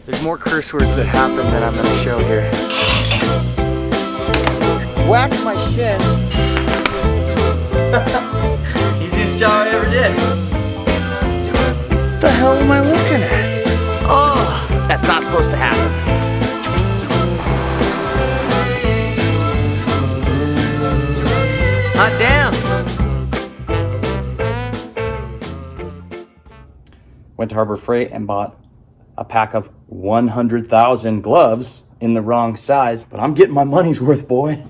There's more curse words that happen than I'm gonna show here. Whacked my shin. Easiest job I ever did. What the hell am I looking at? Oh, that's not supposed to happen. Hot damn. Went to Harbor Freight and bought a pack of 100,000 gloves in the wrong size, but I'm getting my money's worth, boy.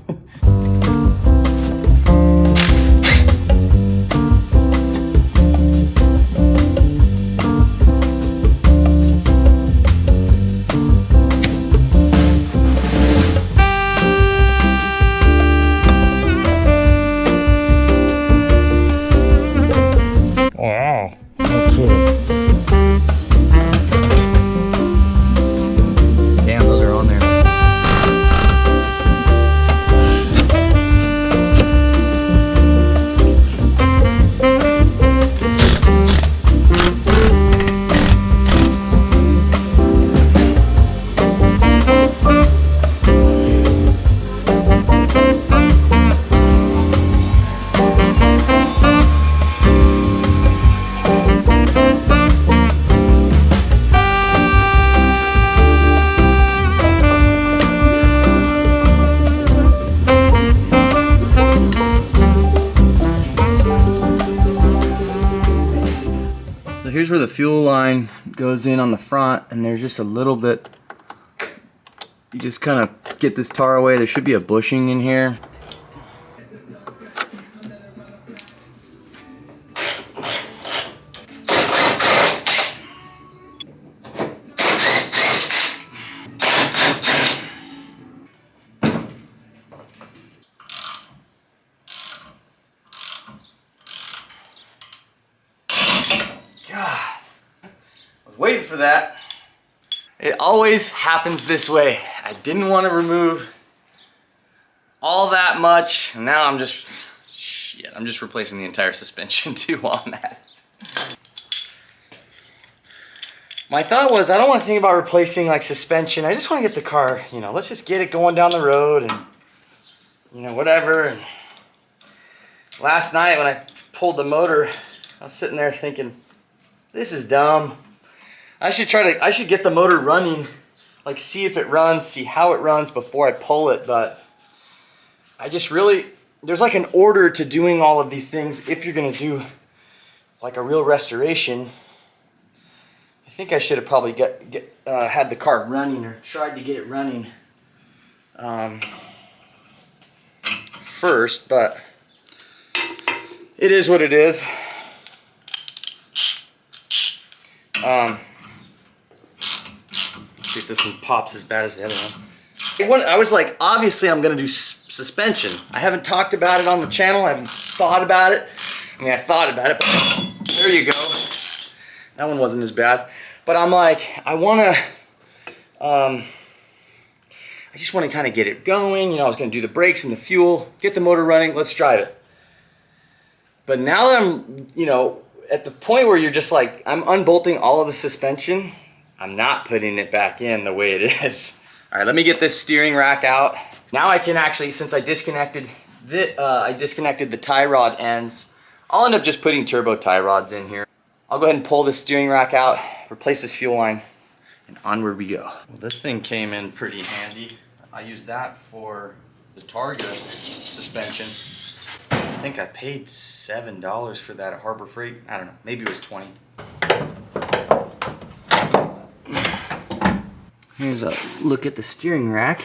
Wow. Okay. Damn, those are on there. So here's where the fuel line goes in on the front, and there's just a little bit, you just kind of get this tar away. There should be a bushing in here. Waiting for that. It always happens this way. I didn't want to remove all that much, and now I'm just replacing the entire suspension too on that. My thought was, I don't want to think about replacing like suspension. I just want to get the car, you know, let's just get it going down the road and, you know, whatever. And last night when I pulled the motor, I was sitting there thinking, this is dumb. I should get the motor running, like see if it runs, see how it runs before I pull it, but I just really, there's like an order to doing all of these things if you're gonna do like a real restoration. I think I should have probably had the car running, or tried to get it running first, but it is what it is. See if this one pops as bad as the other one. I was like, obviously I'm gonna do suspension. I haven't talked about it on the channel. I haven't thought about it. I mean, I thought about it, but there you go. That one wasn't as bad. But I'm like, I just want to kind of get it going. You know, I was gonna do the brakes and the fuel, get the motor running, let's drive it. But now that I'm, you know, at the point where you're just like, I'm unbolting all of the suspension, I'm not putting it back in the way it is. All right, let me get this steering rack out. Now I can actually, since I disconnected the tie rod ends, I'll end up just putting turbo tie rods in here. I'll go ahead and pull this steering rack out, replace this fuel line, and onward we go. Well, this thing came in pretty handy. I used that for the Targa suspension. I think I paid $7 for that at Harbor Freight. I don't know, maybe it was 20. Here's a look at the steering rack,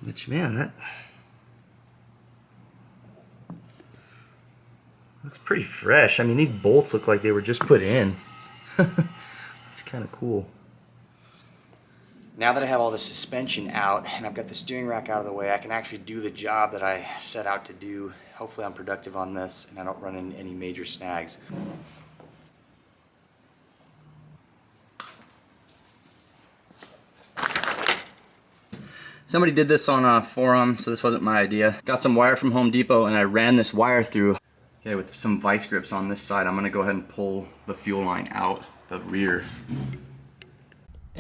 which, man, that looks pretty fresh. I mean, these bolts look like they were just put in. It's kind of cool. Now that I have all the suspension out and I've got the steering rack out of the way, I can actually do the job that I set out to do. Hopefully I'm productive on this and I don't run into any major snags. Somebody did this on a forum, so this wasn't my idea. Got some wire from Home Depot and I ran this wire through. Okay, with some vice grips on this side, I'm gonna go ahead and pull the fuel line out the rear.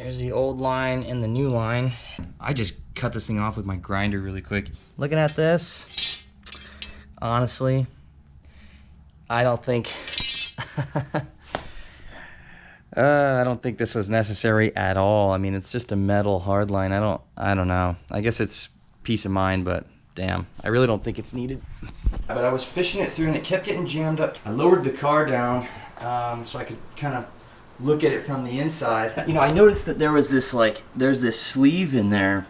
There's the old line and the new line. I just cut this thing off with my grinder really quick. Looking at this, honestly, I don't think I don't think this was necessary at all. I mean, it's just a metal hard line. I don't know. I guess it's peace of mind, but damn, I really don't think it's needed. But I was fishing it through and it kept getting jammed up. I lowered the car down so I could kind of look at it from the inside. You know, I noticed that there was this there's this sleeve in there,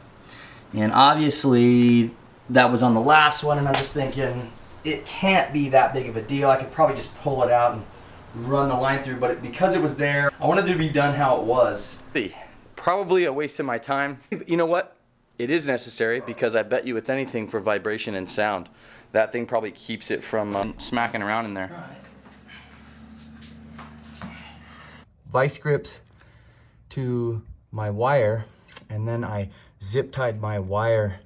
and obviously that was on the last one, and I'm just thinking it can't be that big of a deal. I could probably just pull it out and run the line through, but because it was there, I wanted it to be done how it was. Probably a waste of my time. You know what? It is necessary, because I bet you it's anything for vibration and sound. That thing probably keeps it from smacking around in there. Vice grips to my wire, and then I zip tied my wire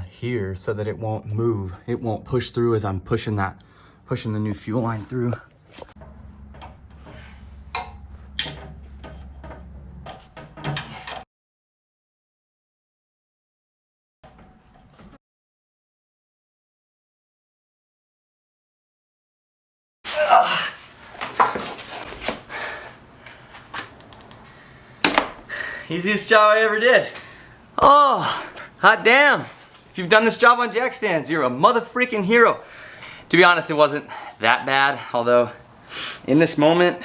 here so that it won't move. It won't push through as I'm pushing the new fuel line through. Easiest job I ever did. Oh, hot damn. If you've done this job on jack stands, you're a mother freaking hero. To be honest, it wasn't that bad, although in this moment,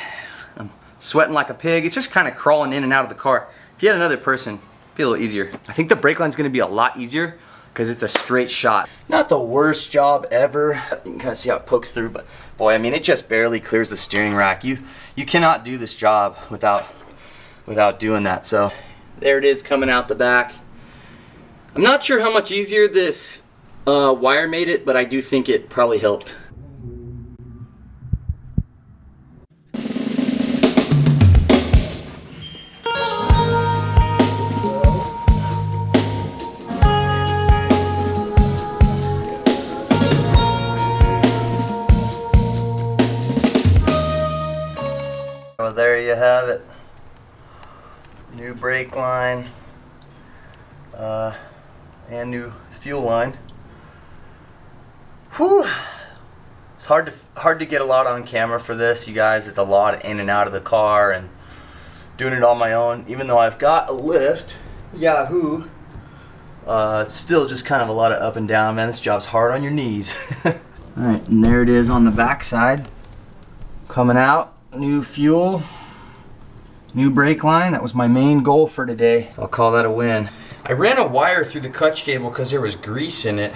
I'm sweating like a pig. It's just kind of crawling in and out of the car. If you had another person, it'd be a little easier. I think the brake line's gonna be a lot easier because it's a straight shot. Not the worst job ever. You can kind of see how it pokes through, but boy, I mean, it just barely clears the steering rack. You cannot do this job without doing that. So there it is coming out the back. I'm not sure how much easier this wire made it, but I do think it probably helped. Well, there you have it. New brake line and new fuel line. Whew. It's hard to get a lot on camera for this, you guys. It's a lot in and out of the car and doing it on my own. Even though I've got a lift, yahoo! It's still just kind of a lot of up and down, man. This job's hard on your knees. Alright, and there it is on the back side. Coming out, new fuel. New brake line. That was my main goal for today. So I'll call that a win. I ran a wire through the clutch cable because there was grease in it.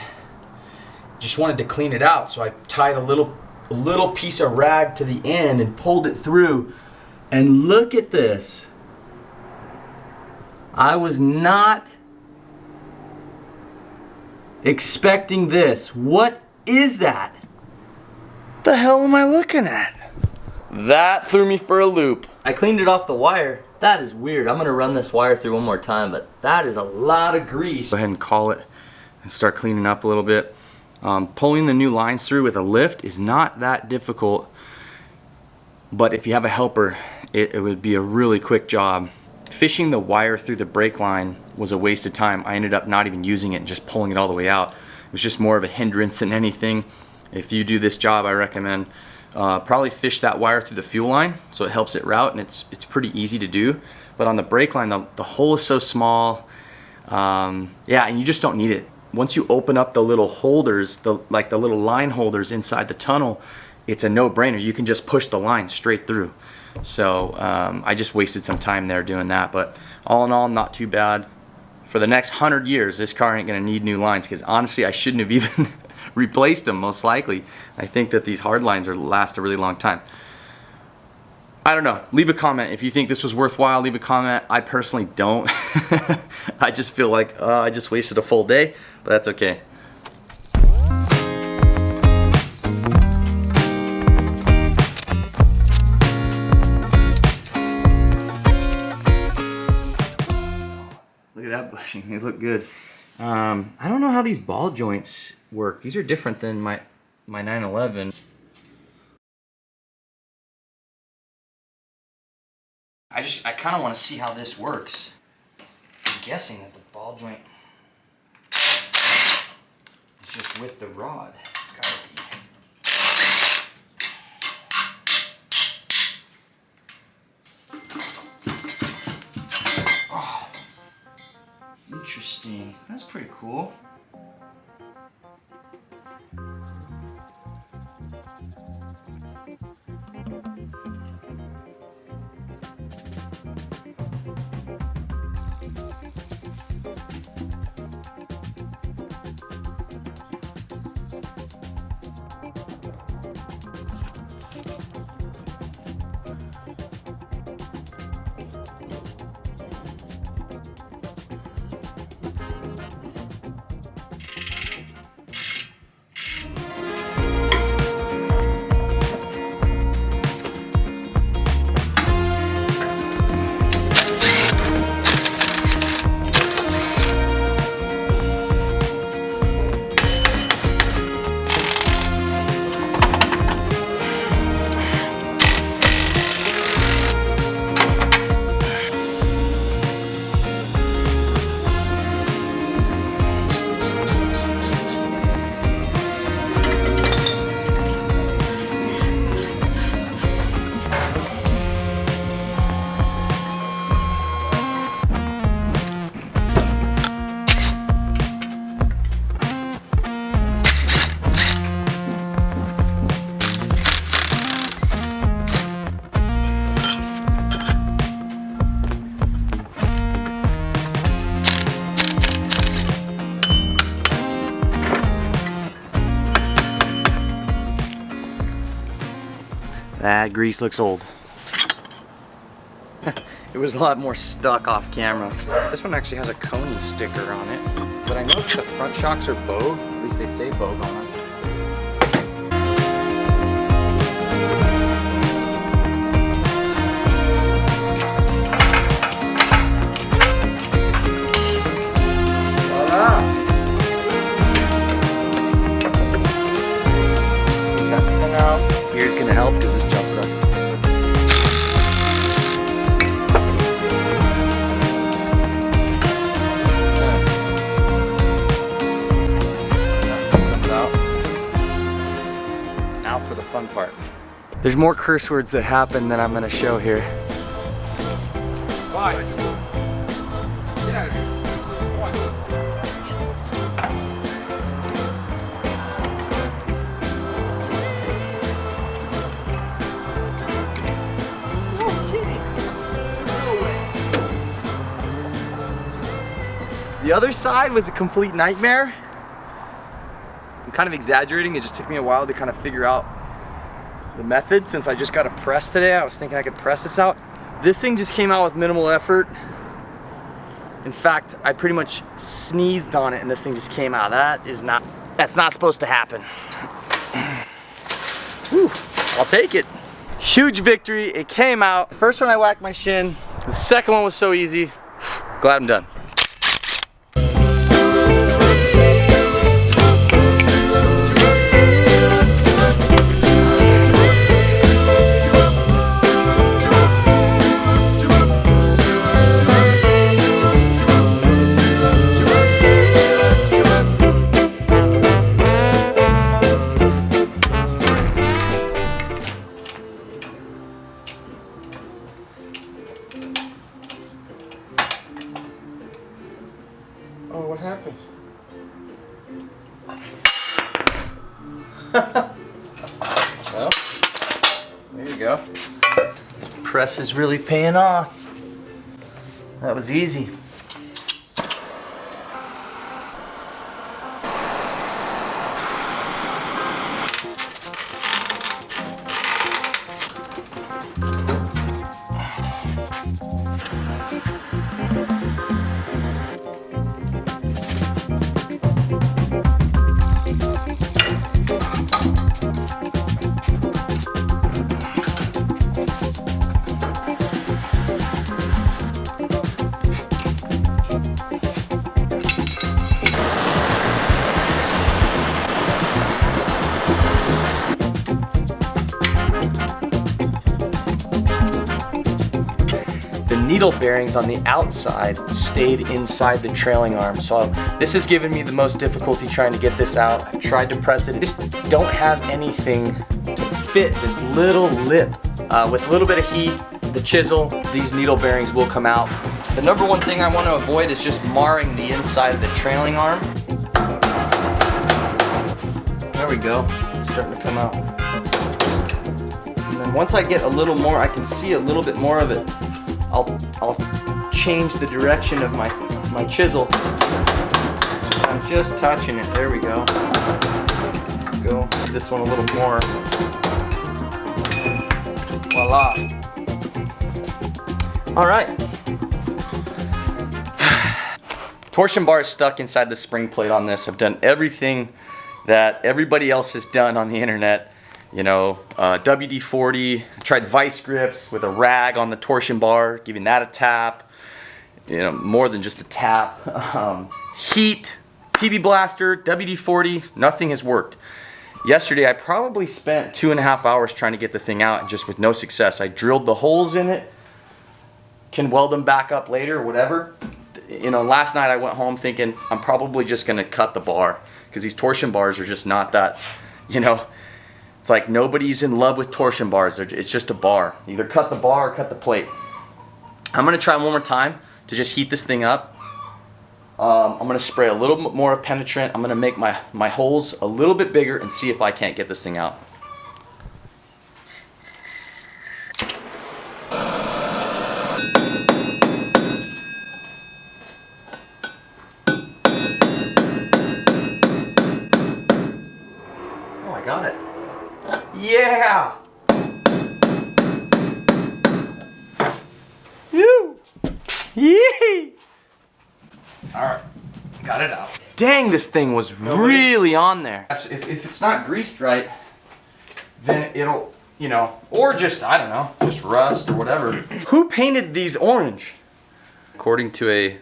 Just wanted to clean it out, so I tied a little piece of rag to the end and pulled it through. And look at this. I was not expecting this. What is that? What the hell am I looking at? That threw me for a loop. I cleaned it off the wire. That is weird. I'm gonna run this wire through one more time, but that is a lot of grease. Go ahead and call it and start cleaning up a little bit. Pulling the new lines through with a lift is not that difficult, but if you have a helper, it would be a really quick job. Fishing the wire through the brake line was a waste of time. I ended up not even using it and just pulling it all the way out. It was just more of a hindrance than anything. If you do this job, I recommend probably fish that wire through the fuel line so it helps it route, and it's pretty easy to do. But on the brake line, the hole is so small, yeah, and you just don't need it. Once you open up the little holders, like the little line holders inside the tunnel, it's a no-brainer. You can just push the line straight through. So I just wasted some time there doing that, but all in all, not too bad. For the next 100 years, this car ain't gonna need new lines, because honestly, I shouldn't have even replaced them, most likely. I think that these hard lines last a really long time. I don't know. Leave a comment if you think this was worthwhile. Leave a comment. I personally don't. I just feel like I just wasted a full day, but that's okay. Look at that bushing. They look good. I don't know how these ball joints work. These are different than my 911. I kind of want to see how this works. I'm guessing that the ball joint is just with the rod. It's gotta be. Oh, interesting. That's pretty cool. That grease looks old. It was a lot more stuck off camera. This one actually has a Coney sticker on it. But I know that the front shocks are Bogue. At least they say Bogue on them. Here's gonna help because this jump sucks. Now for the fun part. There's more curse words that happen than I'm gonna show here. Bye. Get out of here. The other side was a complete nightmare. I'm kind of exaggerating. It just took me a while to kind of figure out the method since I just got a press today. I was thinking I could press this out. This thing just came out with minimal effort. In fact, I pretty much sneezed on it and this thing just came out. That's not supposed to happen. Whew, I'll take it. Huge victory, it came out. First one I whacked my shin. The second one was so easy. Glad I'm done. Oh, what happened? Well, there you go. This press is really paying off. That was easy. needle bearings on the outside stayed inside the trailing arm. So this has given me the most difficulty trying to get this out. I've tried to press it. I just don't have anything to fit this little lip. With a little bit of heat, the chisel, these needle bearings will come out. The number one thing I want to avoid is just marring the inside of the trailing arm. There we go, it's starting to come out. And then once I get a little more, I can see a little bit more of it, I'll change the direction of my chisel. So I'm just touching it, there we go. Let's go with this one a little more. Voila. All right. Torsion bar is stuck inside the spring plate on this. I've done everything that everybody else has done on the internet. You know, WD-40, I tried vice grips with a rag on the torsion bar, giving that a tap. You know, more than just a tap. Heat, PB Blaster, WD-40, nothing has worked. Yesterday, I probably spent 2.5 hours trying to get the thing out, and just with no success. I drilled the holes in it, can weld them back up later or whatever. You know, last night I went home thinking I'm probably just gonna cut the bar, because these torsion bars are just not that, you know, it's like nobody's in love with torsion bars. It's just a bar. Either cut the bar or cut the plate. I'm gonna try one more time to just heat this thing up. I'm gonna spray a little bit more penetrant. I'm gonna make my holes a little bit bigger and see if I can't get this thing out. Oh, I got it. Yeah! Woo! Yee! Alright, got it out. Dang, this thing was really on there. If it's not greased right, then it'll, you know, or just, I don't know, just rust or whatever. Who painted these orange? According to a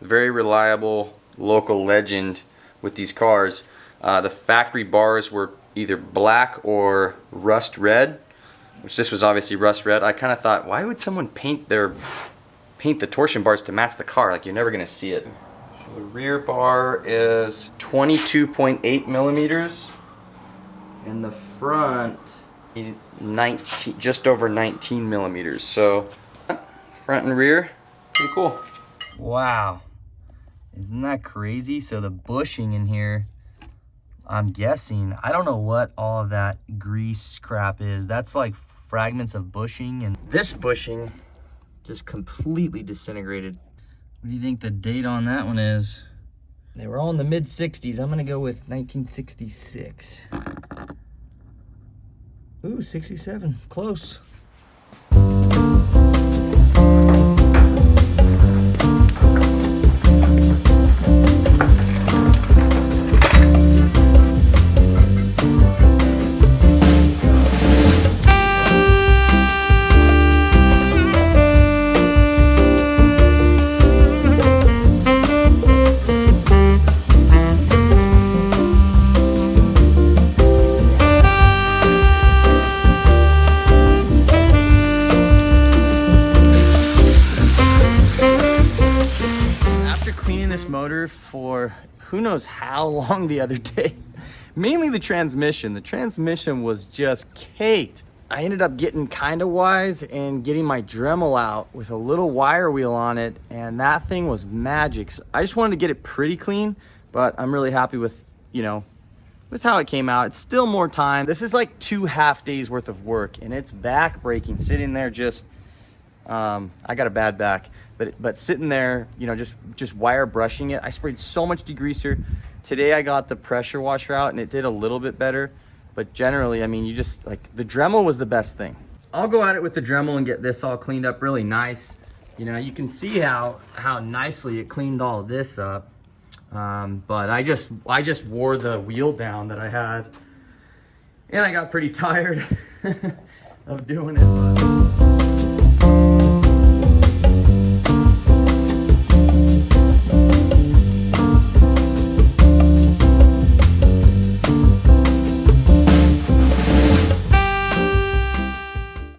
very reliable local legend with these cars, the factory bars were either black or rust red, which this was obviously rust red. I kind of thought, why would someone paint the torsion bars to match the car? Like, you're never gonna see it. So the rear bar is 22.8 millimeters, and the front 19, just over 19 millimeters. So front and rear, pretty cool. Wow, isn't that crazy? So the bushing in here, I'm guessing, I don't know what all of that grease crap is. That's like fragments of bushing, and this bushing just completely disintegrated. What do you think the date on that one is? They were all in the mid-60s. I'm gonna go with 1966. Ooh, 67, close. Motor for who knows how long the other day. Mainly the transmission. The transmission was just caked. I ended up getting kind of wise and getting my Dremel out with a little wire wheel on it, and that thing was magic. So I just wanted to get it pretty clean, but I'm really happy with, you know, with how it came out. It's still more time. This is like 2.5 days worth of work, and it's back breaking sitting there just I got a bad back, but sitting there, you know, just wire brushing it. I sprayed so much degreaser. Today I got the pressure washer out and it did a little bit better, but generally, I mean, you just, like, the Dremel was the best thing. I'll go at it with the Dremel and get this all cleaned up really nice. You know, you can see how nicely it cleaned all of this up. But I just wore the wheel down that I had, and I got pretty tired of doing it.